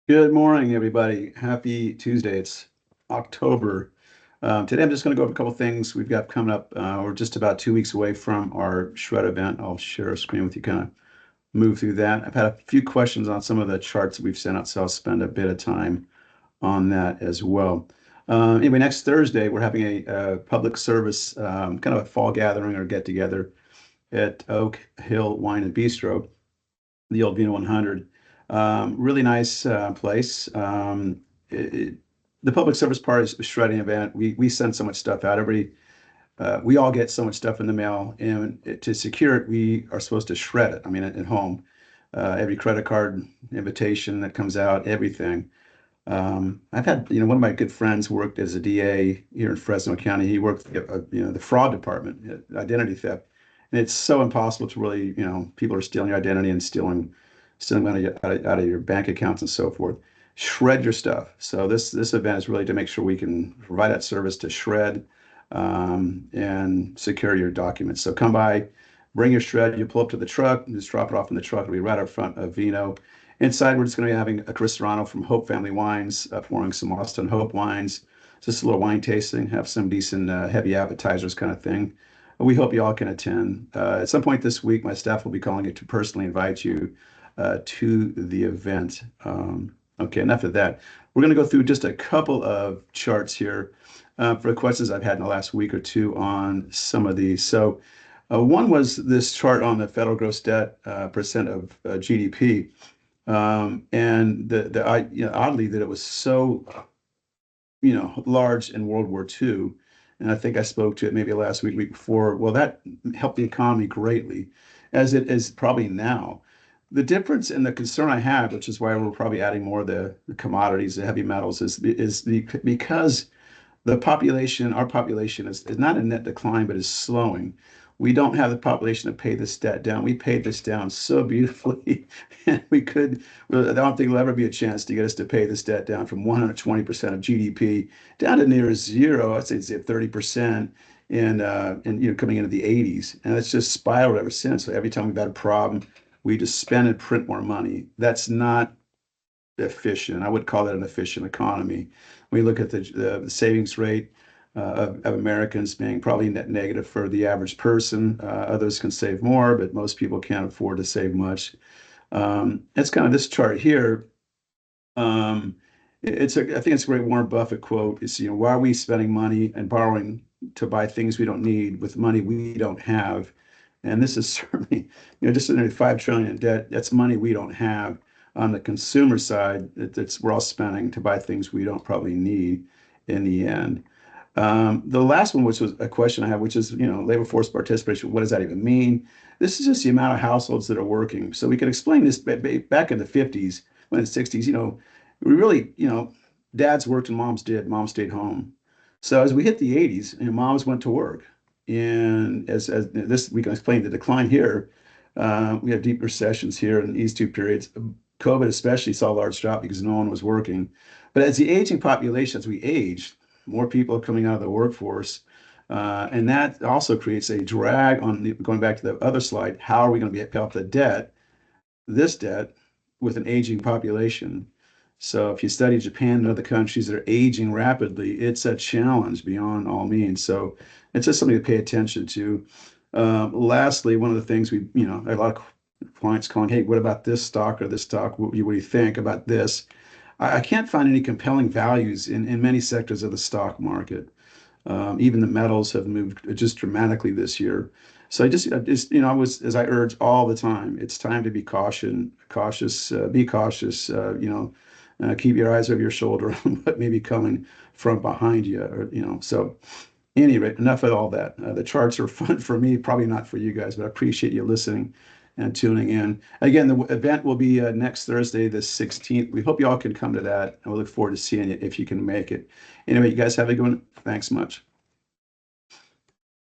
Good morning, everybody. Happy Tuesday. It's October. Today, I'm just going to go over a couple things we've got coming up. We're just about 2 weeks away from our shred event. I'll share a screen with you, kind of move through that. I've had a few questions on some of the charts that we've sent out, so I'll spend a bit of time on that as well. Anyway, next Thursday, we're having a public service, kind of a fall gathering or get together at Oak Hill Wine and Bistro, the old Vino 100. Really nice place. It, the public service part is a shredding event. We send so much stuff out. We all get so much stuff in the mail, and to secure it, we are supposed to shred it. I mean, at home, every credit card invitation that comes out, everything. I've had, one of my good friends worked as a DA here in Fresno County. He worked, the fraud department, identity theft, and it's so impossible to really, people are stealing your identity and stealing money out of your bank accounts and so forth. Shred your stuff. So this event is really to make sure we can provide that service to shred and secure your documents. So come by, bring your shred. You pull up to the truck, just drop it off in the truck. It'll be right up front of Vino. Inside, we're just going to be having a Chris Serrano from Hope Family Wines, pouring some Austin Hope wines. Just a little wine tasting, have some decent heavy appetizers kind of thing. We hope you all can attend. At some point this week, my staff will be calling you to personally invite you to the event. Okay, enough of that. We're going to go through just a couple of charts here for the questions I've had in the last week or two on some of these. So one was this chart on the federal gross debt percent of GDP. And oddly that it was so, large in World War II. And I think I spoke to it maybe last week before. Well, that helped the economy greatly, as it is probably now. The difference and the concern I have, which is why we're probably adding more of the commodities, the heavy metals, because our population is not in net decline, but is slowing. We don't have the population to pay this debt down. We paid this down so beautifully, and I don't think there'll ever be a chance to get us to pay this debt down from 120% of GDP down to near zero. I'd say it's at 30%, and coming into the 80s, and it's just spiraled ever since. So every time we've had a problem, we just spend and print more money. That's not efficient. I would call that an efficient economy. We look at the savings rate of Americans being probably net negative for the average person. Others can save more, but most people can't afford to save much. It's kind of this chart here. I think it's a great Warren Buffett quote. It's, why are we spending money and borrowing to buy things we don't need with money we don't have? And this is certainly, just under 5 trillion in debt. That's money we don't have. On the consumer side, we're all spending to buy things we don't probably need in the end. The last one, which was a question I have, which is, labor force participation. What does that even mean? This is just the amount of households that are working. So we can explain this back in the 50s, when in the 60s, we really, dads worked and moms did. Moms stayed home. So as we hit the 80s, moms went to work. And as this, we can explain the decline here. We have deep recessions here in these two periods. COVID especially saw a large drop because no one was working. But as the aging population, as we age, more people are coming out of the workforce. And that also creates a drag on going back to the other slide. How are we going to pay off this debt with an aging population? So if you study Japan and other countries that are aging rapidly, it's a challenge beyond all means. So it's just something to pay attention to. Lastly, one of the things a lot of clients calling, hey, what about this stock or this stock? What do you think about this? I can't find any compelling values in many sectors of the stock market. Even the metals have moved just dramatically this year. So as I urge all the time, it's time to be cautious, be cautious, keep your eyes over your shoulder on what may be coming from behind you, so anyway, enough of all that. The charts are fun for me, probably not for you guys, but I appreciate you listening and tuning in. Again, the event will be next Thursday, the 16th. We hope you all can come to that, and we look forward to seeing you if you can make it. Anyway, you guys have a good one. Thanks much.